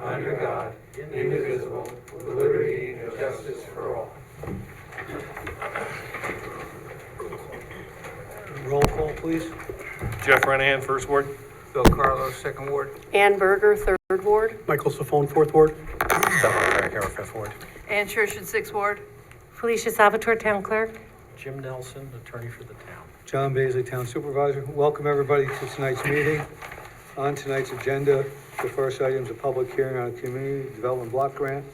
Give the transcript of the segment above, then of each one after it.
under God, indivisible, with liberty and justice for all. Roll call, please. Jeff Renahan, First Ward. Bill Carlos, Second Ward. Ann Berger, Third Ward. Michael Safone, Fourth Ward. Stefan Carrera, Fifth Ward. Ann Church, Sixth Ward. Felicia Salvatore, Town Clerk. Jim Nelson, Attorney for the Town. John Baisley, Town Supervisor. Welcome everybody to tonight's meeting. On tonight's agenda, the first item is a public hearing on a community development block grant.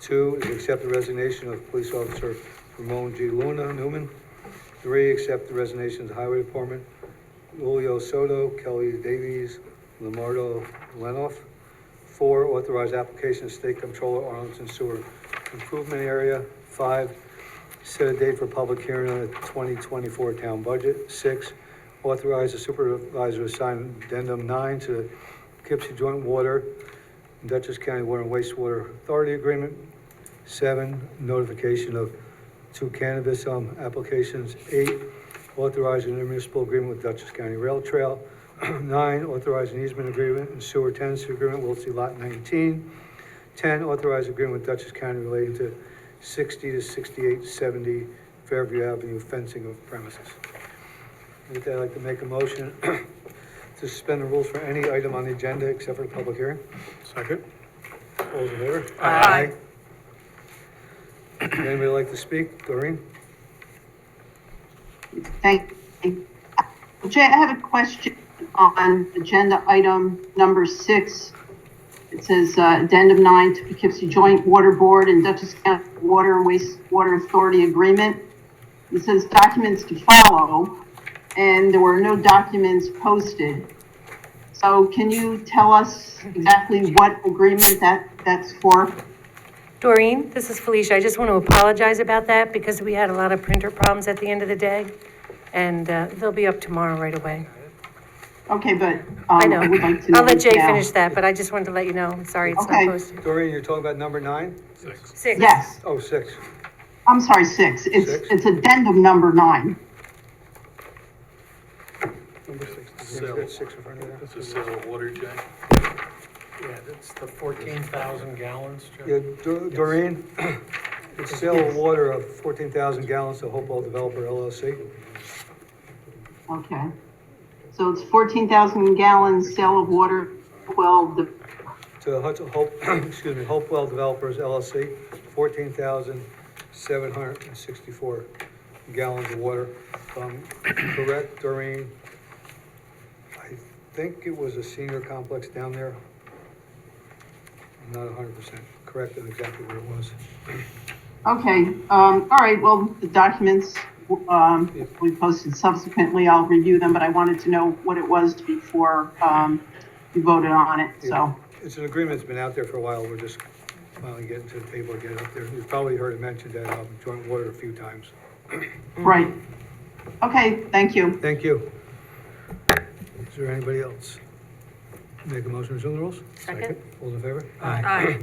2 is accept the resignation of Police Officer Ramon G. Newman. 3, accept the resignation of the Highway Department, Julio Soto, Kelly Davies, Lamardo Lenoff. 4, authorize application of State Comptroller Arlington Sewer Improvement Area. 5, set a date for public hearing on the 2024 town budget. 6, authorize the supervisor to sign addendum 9 to the Poughkeepsie Joint Water and Dutchess County Water and Wastewater Authority Agreement. 7, notification of 2 cannabis applications. 8, authorize an intermunicipal agreement with Dutchess County Rail Trail. 9, authorize an easement agreement and sewer tenancy agreement, Wiltsey Lot 19. 10, authorize agreement with Dutchess County relating to 60 to 6870 Fairview Avenue fencing of premises. With that, I'd like to make a motion to suspend the rules for any item on the agenda except for the public hearing. Second. All those in favor? Aye. Anybody like to speak? Doreen? Thank you. Jay, I have a question on agenda item number 6. It says addendum 9 to Poughkeepsie Joint Water Board and Dutchess County Water and Wastewater Authority Agreement. It says documents to follow, and there were no documents posted. So can you tell us exactly what agreement that's for? Doreen, this is Felicia. I just want to apologize about that because we had a lot of printer problems at the end of the day. And they'll be up tomorrow right away. Okay, but I know. I would like to know I'll let Jay now. finish that, but I just wanted to let you know. I'm sorry it's Okay. not posted. Doreen, you're talking about number 9? 6. Yes, Oh, 6. I'm sorry, 6. Six? It's addendum number 9. Number 6. So- That's 6 in front of It's there. a sale of water, Jay. Yeah, that's the 14,000 gallons, Jim. Yeah, Doreen, it's sale of water of 14,000 gallons to Hopewell Developer LLC. Okay. So it's 14,000 gallons sale of water, To Hopewell Developers LLC, 14,764 gallons of water. Correct, Doreen? I think it was a senior complex down there. I'm not 100% correct on exactly where it was. okay, all right, well, the documents, we posted subsequently, I'll review them, but I wanted to know what it was before, you voted on it, so. It's an agreement that's been out there for a while. We're just finally getting to the table to get it up there. You've probably heard it mentioned at Joint Water a few times. Right. Okay, thank you. Thank you. Is there anybody else? Make a motion to resume the rules? Second. All in favor? Aye.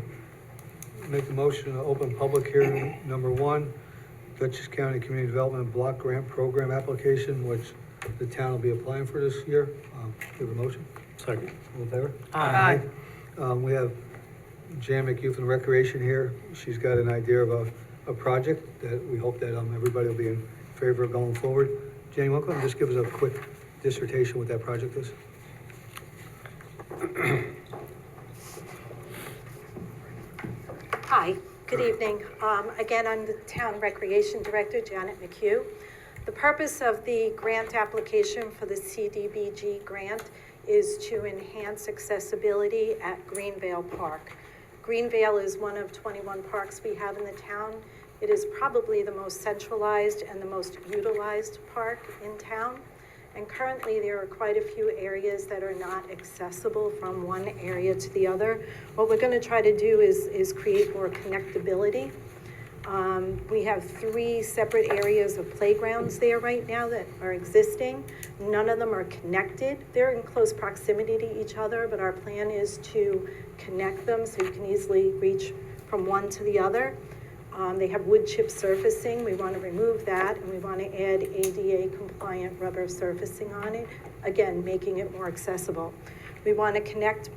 Make a motion to open public hearing number 1, Dutchess County Community Development Block Grant Program application, which the town will be applying for this year. Give a motion. Second. All in favor? Aye. We have Jan McHugh from Recreation here. She's got an idea of a project that we hope that everybody will be in favor of going forward. Jan, you want to just give us a quick dissertation what that project is? Hi, good evening. Again, I'm the Town Recreation Director, Janet McHugh. The purpose of the grant application for the CDBG grant is to enhance accessibility at Greenvale Park. Greenvale is one of 21 parks we have in the town. It is probably the most centralized and the most utilized park in town. And currently, there are quite a few areas that are not accessible from one area to the other. What we're going to try to do is create more connectability. We have 3 separate areas of playgrounds there right now that are existing. None of them are connected. They're in close proximity to each other, but our plan is to connect them so you can easily reach from one to the other. They have wood chip surfacing. We want to remove that, and we want to add ADA compliant rubber surfacing on it, again, making it more accessible. We want to connect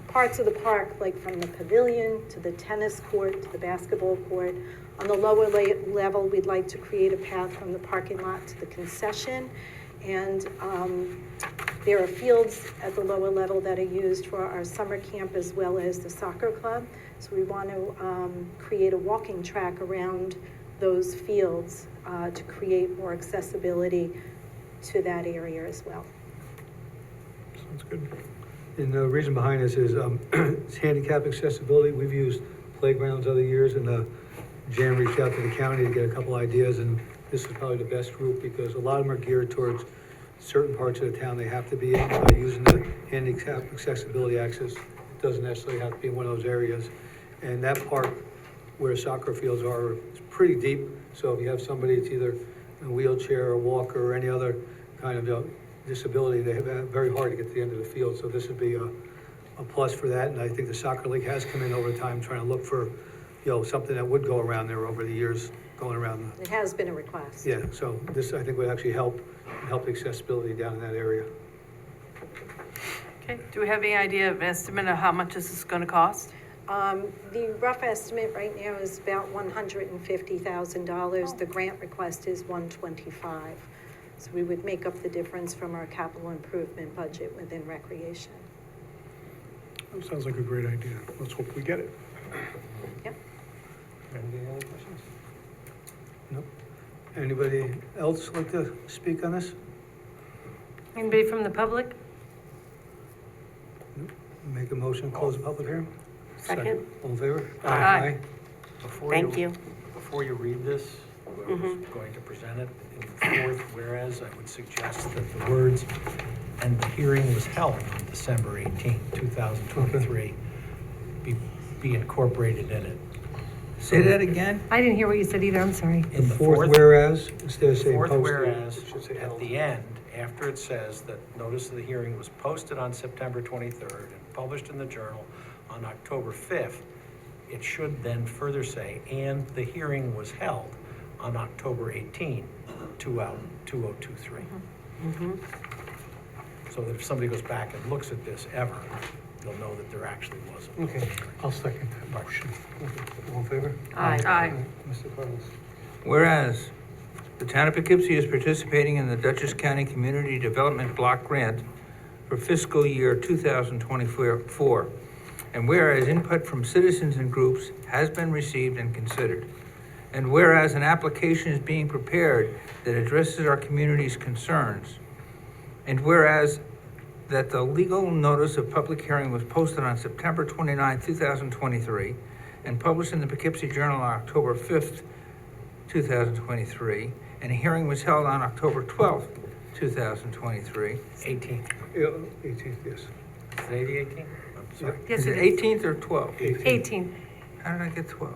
parts of the park, like from the pavilion to the tennis court to the basketball court. On the lower level, we'd like to create a path from the parking lot to the concession. And there are fields at the lower level that are used for our summer camp as well as the soccer club. So we want to create a walking track around those fields to create more accessibility to that area as well. Sounds good. And the reason behind this is it's handicap accessibility. We've used playgrounds other years, and Jan reached out to the county to get a couple ideas, and this is probably the best route because a lot of them are geared towards certain parts of the town they have to be in. By using the handicap accessibility access, it doesn't necessarily have to be in one of those areas. And that part where soccer fields are, it's pretty deep. So if you have somebody that's either in a wheelchair or walker or any other kind of disability, they have very hard to get to the end of the field. So this would be a plus for that. And I think the soccer league has come in over time trying to look for, something that would go around there over the years, going around. It has been a request. Yeah, so this I think would actually help accessibility down in that area. Okay, do we have any idea of estimate of how much this is gonna cost? The rough estimate right now is about $150,000. The grant request is $125,000. So we would make up the difference from our capital improvement budget within recreation. That sounds like a great idea. Let's hope we get it. Yep. Any other questions? No? Anybody else like to speak on this? Anybody from the public? Make a motion, to close the public hearing? Second. All in favor? Aye. Thank you. Before you read this, I was going to present it in the fourth whereas, I would suggest that the words, "and the hearing was held on December 18, 2023, be incorporated in it. Say that again? I didn't hear what you said either, I'm sorry. In the Fourth whereas, instead of saying Fourth posted, whereas, it should say at held. the end, after it says that notice of the hearing was posted on September 23rd and published in the Journal on October 5th, it should then further say, and the hearing was held on October 18, 2023. So that if somebody goes back and looks at this ever, they'll know that there actually wasn't. Okay, I'll second that motion. all in favor? Aye. Mr. Carlos. Whereas the town of Poughkeepsie is participating in the Dutchess County Community Development Block Grant for fiscal year 2024. And whereas input from citizens and groups has been received and considered. And whereas an application is being prepared that addresses our community's concerns. And whereas that the legal notice of public hearing was posted on September 29, 2023, and published in the Poughkeepsie Journal on October 5th, 2023, and a hearing was held on October 12th, 2023. 18th. Yeah, 18th, yes. Is today the 18th? I'm sorry. Yes, Is it it is. 18th or 12th? 18. How did I get 12?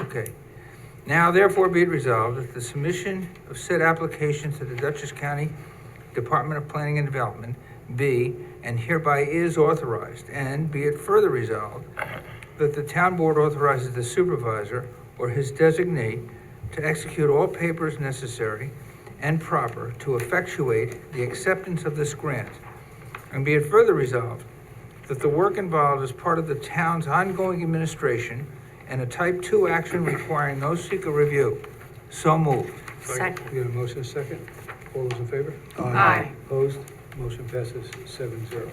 Okay. Now therefore be it resolved that the submission of said application to the Dutchess County Department of Planning and Development be and hereby is authorized, and be it further resolved that the town board authorizes the supervisor or his designee to execute all papers necessary and proper to effectuate the acceptance of this grant. And be it further resolved that the work involved is part of the town's ongoing administration and a type 2 action requiring no secret review. So moved. Second. We got a motion, a second. All those in favor? Aye. Opposed? Motion passes 7-0.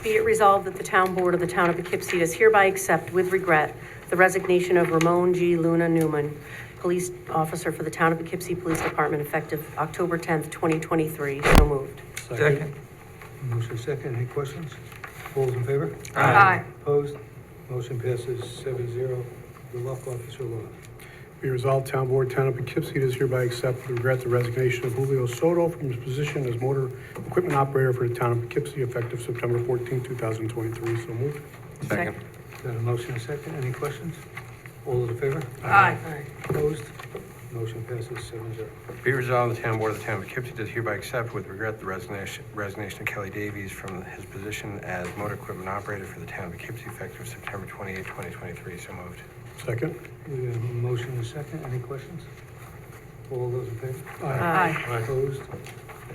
Be it resolved that the town board of the town of Poughkeepsie does hereby accept with regret the resignation of Ramon G. Luna Newman, police officer for the town of Poughkeepsie Police Department, effective October 10th, 2023. So moved. Second. Motion second. Any questions? All those in favor? Aye. Opposed? Motion passes 7-0. Good luck, Officer Luna. Be resolved, Town Board, Town of Poughkeepsie does hereby accept with regret the resignation of Julio Soto from his position as motor equipment operator for the Town of Poughkeepsie effective September 14, 2023. So moved. Second. Got a motion, a second. Any questions? All those in favor? Aye. Opposed? Motion passes 7-0. Be resolved, the town board of the town of Poughkeepsie does hereby accept with regret the resignation of Kelly Davies from his position as motor equipment operator for the town of Poughkeepsie effective September 28, 2023. So moved. Second. We have a motion and a second. Any questions? All those in favor? Aye. Opposed?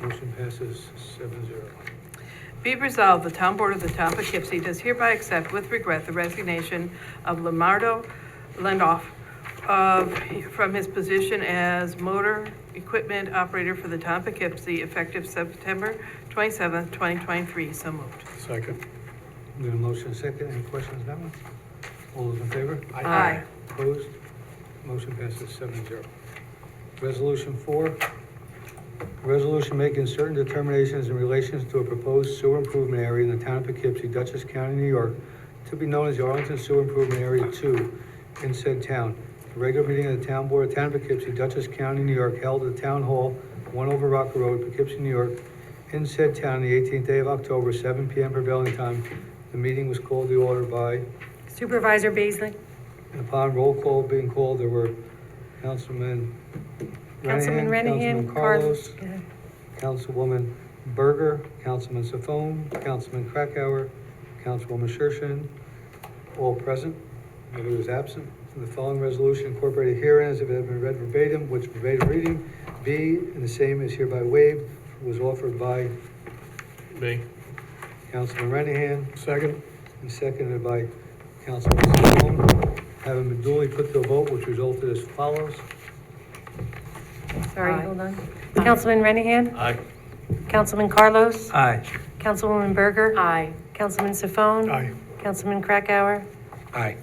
Motion passes 7-0. Be it resolved, the Town Board of the Town of Poughkeepsie does hereby accept with regret the resignation of Leonardo Lendoff from his position as motor equipment operator for the Town of Poughkeepsie effective September 27th, 2023. So moved. Second. We have a motion and a second. Any questions on that one? All those in favor? Aye. Opposed? Motion passes 7-0. Resolution 4, a resolution making certain determinations in relation to a proposed sewer improvement area in the town of Poughkeepsie, Dutchess County, New York, to be known as the Arlington Sewer Improvement Area 2 in said town. The regular meeting of the Town Board of Town of Poughkeepsie, Dutchess County, New York, held at the Town Hall, 1 over Rocker Road, Poughkeepsie, New York, in said town, the 18th day of October, 7 p.m. prevailing time. The meeting was called to order by, Supervisor Baisley? and upon roll call being called, there were Councilman Councilman Renahan, Councilman Carlos, Go ahead. Councilwoman Berger, Councilman Safone, Councilman Krakauer, Councilwoman Shershin, all present. Nobody was absent. The following resolution incorporated herein as if it had been read verbatim, which verbatim reading be and the same is hereby waived, was offered by Me. Councilman Renahan Second. and seconded by Councilman Safone. Having been duly put to a vote, which resulted as follows. Sorry, Aye. hold on. Councilman Renahan? Aye. Councilman Carlos? Aye. Councilwoman Berger? Aye. Councilman Safone? Aye. Councilman Krakauer? Aye.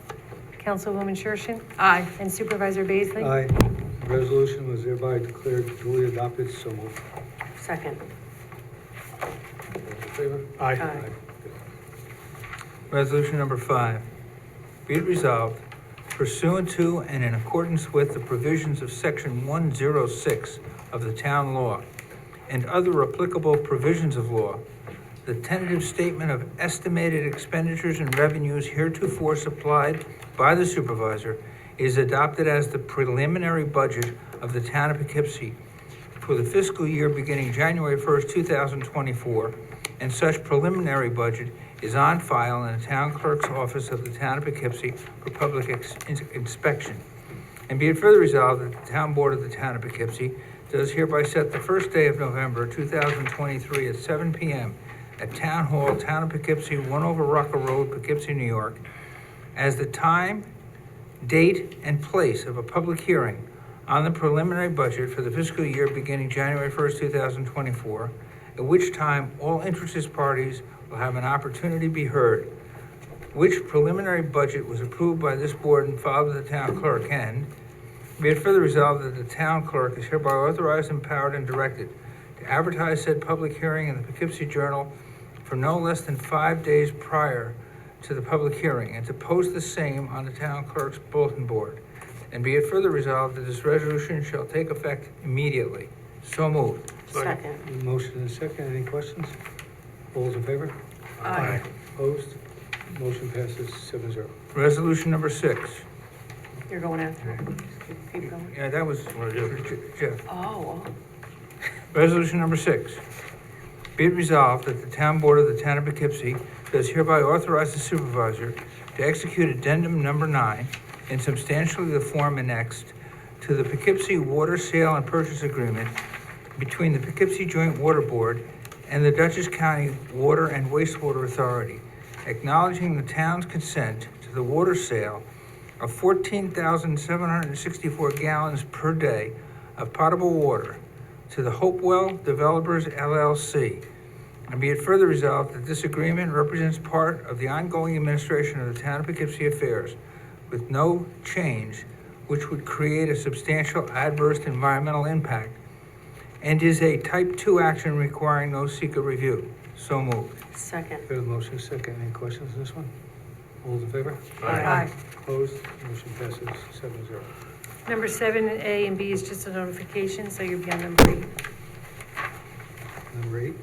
Councilwoman Shershin? Aye. And Supervisor Baisley? Aye. The resolution was thereby declared duly adopted, so moved. Second. All in favor? Aye. Resolution number 5. Be it resolved, pursuant to and in accordance with the provisions of Section 106 of the Town Law and other applicable provisions of law, the tentative statement of estimated expenditures and revenues heretofore supplied by the supervisor is adopted as the preliminary budget of the Town of Poughkeepsie for the fiscal year beginning January 1st, 2024, and such preliminary budget is on file in the town clerk's office of the Town of Poughkeepsie for public inspection. And be it further resolved that the Town Board of the Town of Poughkeepsie does hereby set the first day of November 2023 at 7 p.m. at Town Hall, Town of Poughkeepsie, 1 over Rocker Road, Poughkeepsie, New York, as the time, date, and place of a public hearing on the preliminary budget for the fiscal year beginning January 1st, 2024, at which time all interested parties will have an opportunity to be heard, which preliminary budget was approved by this board and filed with the town clerk, and be it further resolved that the town clerk is hereby authorized, empowered, and directed to advertise said public hearing in the Poughkeepsie Journal for no less than 5 days prior to the public hearing, and to post the same on the town clerk's bulletin board. And be it further resolved that this resolution shall take effect immediately. So moved. Second. Motion and a second. Any questions? All those in favor? Aye. Opposed? Motion passes 7-0. Resolution number 6. You're going after it. Keep going. Yeah, that was Jeff. Oh, Resolution number 6. Be it resolved that the Town Board of the Town of Poughkeepsie does hereby authorize the supervisor to execute addendum number 9 in substantially the form annexed to the Poughkeepsie Water Sale and Purchase Agreement between the Poughkeepsie Joint Water Board and the Dutchess County Water and Wastewater Authority, acknowledging the town's consent to the water sale of 14,764 gallons per day of potable water to the Hopewell Developers LLC. And be it further resolved that this agreement represents part of the ongoing administration of the Town of Poughkeepsie affairs with no change which would create a substantial adverse environmental impact, and is a type 2 action requiring no secret review. So moved. second. We have a motion and a second. Any questions on this one? All those in favor? Aye. Opposed? Motion passes 7-0. Number 7A and B is just a notification, so you'll be on number 8. Number 8.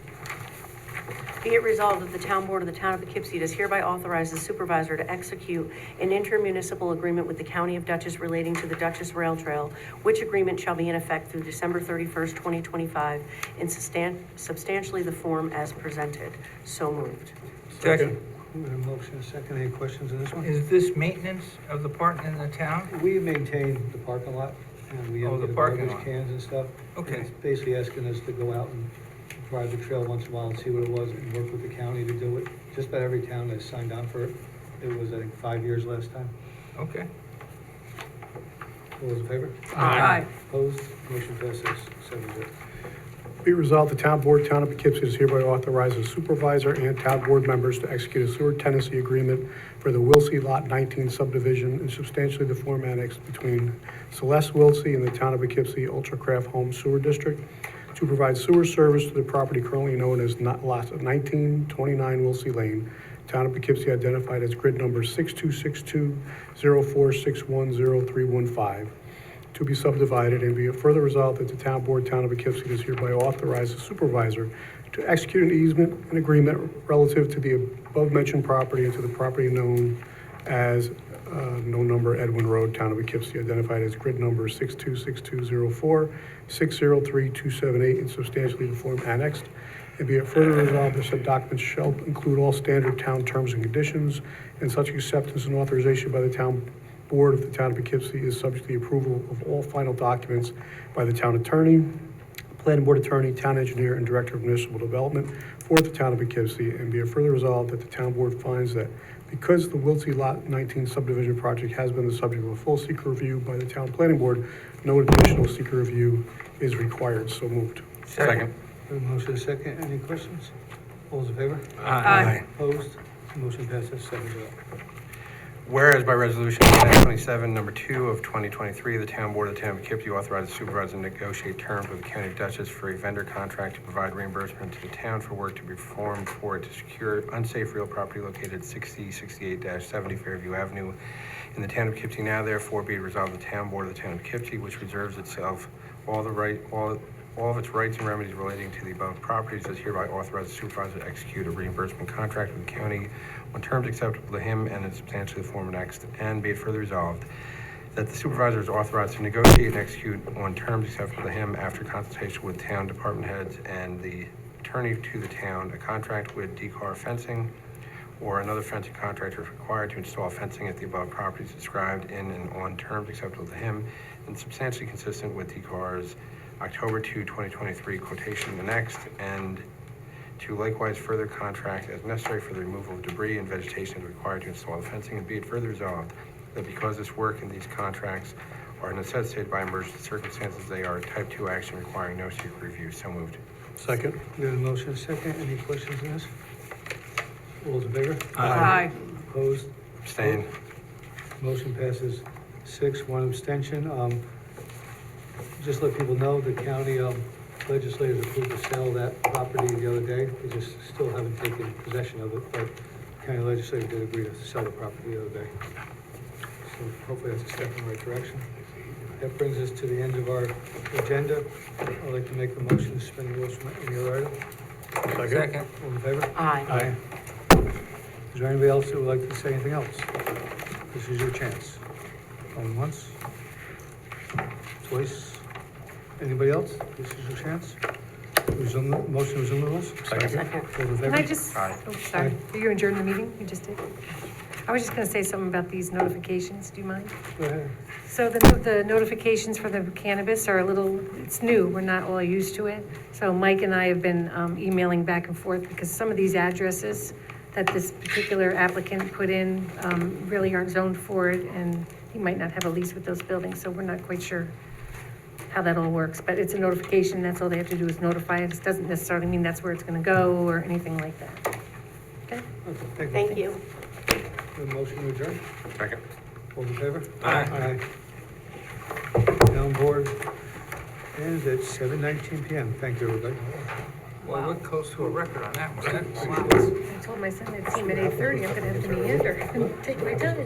Be it resolved that the Town Board of the Town of Poughkeepsie does hereby authorize the supervisor to execute an intermunicipal agreement with the County of Dutchess relating to the Dutchess Rail Trail, which agreement shall be in effect through December 31st, 2025, in substantially the form as presented. So moved. Second. We have a motion and a second. Any questions on this one? Is this maintenance of the park in the town? We maintain the parking lot, and we Oh, empty the the parking garbage lot. cans and stuff. Okay. And it's basically asking us to go out and drive the trail once in a while and see what it was and work with the county to do it. Just about every town has signed on for it. It was, I think, 5 years last time. Okay. All those in favor? Aye. Opposed? Motion passes 7-0. Be resolved, the town board, town of Poughkeepsie does hereby authorize the supervisor and town board members to execute a sewer tenancy agreement for the Wilsey Lot 19 subdivision in substantially the form annexed between Celeste Wilsey and the town of Poughkeepsie Ultra-Craft Home Sewer District to provide sewer service to the property currently known as lots of 1929 Wilsey Lane, town of Poughkeepsie identified as grid number 626204610315. To be subdivided, and be it further resolved that the town board, town of Poughkeepsie does hereby authorize the supervisor to execute an easement and agreement relative to the above-mentioned property and to the property known as, no number, Edwin Road, town of Poughkeepsie, identified as grid number 626204603278 in substantially the form annexed. And be it further resolved, that said documents shall include all standard town terms and conditions, and such acceptance and authorization by the town board of the town of Poughkeepsie is subject to the approval of all final documents by the town attorney, planning board attorney, town engineer, and director of municipal development for the town of Poughkeepsie. And be it further resolved that the town board finds that because the Wilsey Lot 19 subdivision project has been the subject of a full secret review by the town planning board, no additional secret review is required. So moved. Second. Motion is second. Any questions? All those in favor? Aye. Opposed? Motion passes 7-0. Whereas by resolution 1027, number 2 of 2023, the town board of the town of Poughkeepsie authorized the supervisor to negotiate terms with the county of Dutchess for a vendor contract to provide reimbursement to the town for work to be performed for it to secure unsafe real property located at 6068-70 Fairview Avenue in the town of Poughkeepsie. Now therefore be it resolved, the town board of the town of Poughkeepsie, which reserves itself all of its rights and remedies relating to the above properties, does hereby authorize the supervisor to execute a reimbursement contract with the county on terms acceptable to him and in substantially the form annexed. And be it further resolved that the supervisor is authorized to negotiate and execute on terms acceptable to him after consultation with town department heads and the attorney to the town, a contract with Decar Fencing or another fencing contractor is required to install fencing at the above properties described in and on terms acceptable to him and substantially consistent with Decar's October 2, 2023 quotation annexed, and to likewise further contract as necessary for the removal of debris and vegetation as required to install the fencing. And be it further resolved that because this work and these contracts are necessitated by emergency circumstances, they are a type 2 action requiring no secret review. So moved. Second. We have a motion is second. Any questions on this? All those in favor? Aye. Opposed? Abstain. Motion passes 6, 1 abstention. Just let people know, the county legislators approved the sale of that property the other day. They just still haven't taken possession of it, but the county legislature did agree to sell the property the other day. So hopefully that's a step in the right direction. That brings us to the end of our agenda. I'd like to make a motion to suspend the rules from any other item. Second. All in favor? Aye. Is there anybody else that would like to say anything else? This is your chance. Going once, twice. Anybody else? This is your chance. Motion to resume the rules? Second. All in Can I favor? just, Aye. oh, sorry, are you adjourned the meeting? You just did? I was just gonna say something about these notifications, do you mind? Go ahead. So the notifications for the cannabis are a little, it's new, we're not all used to it. So Mike and I have been emailing back and forth because some of these addresses that this particular applicant put in really aren't zoned for it, and he might not have a lease with those buildings, so we're not quite sure how that all works. But it's a notification, that's all they have to do is notify us. It doesn't necessarily mean that's where it's gonna go or anything like that. Okay? Okay, Thank you. A motion to adjourn? Second. All in favor? Aye. Town board ends at 7:19 PM. Thank you, everybody. Well, we're close to a record on that one. I told my son I'd see him at 8:30, I'm gonna have to meander and take my time.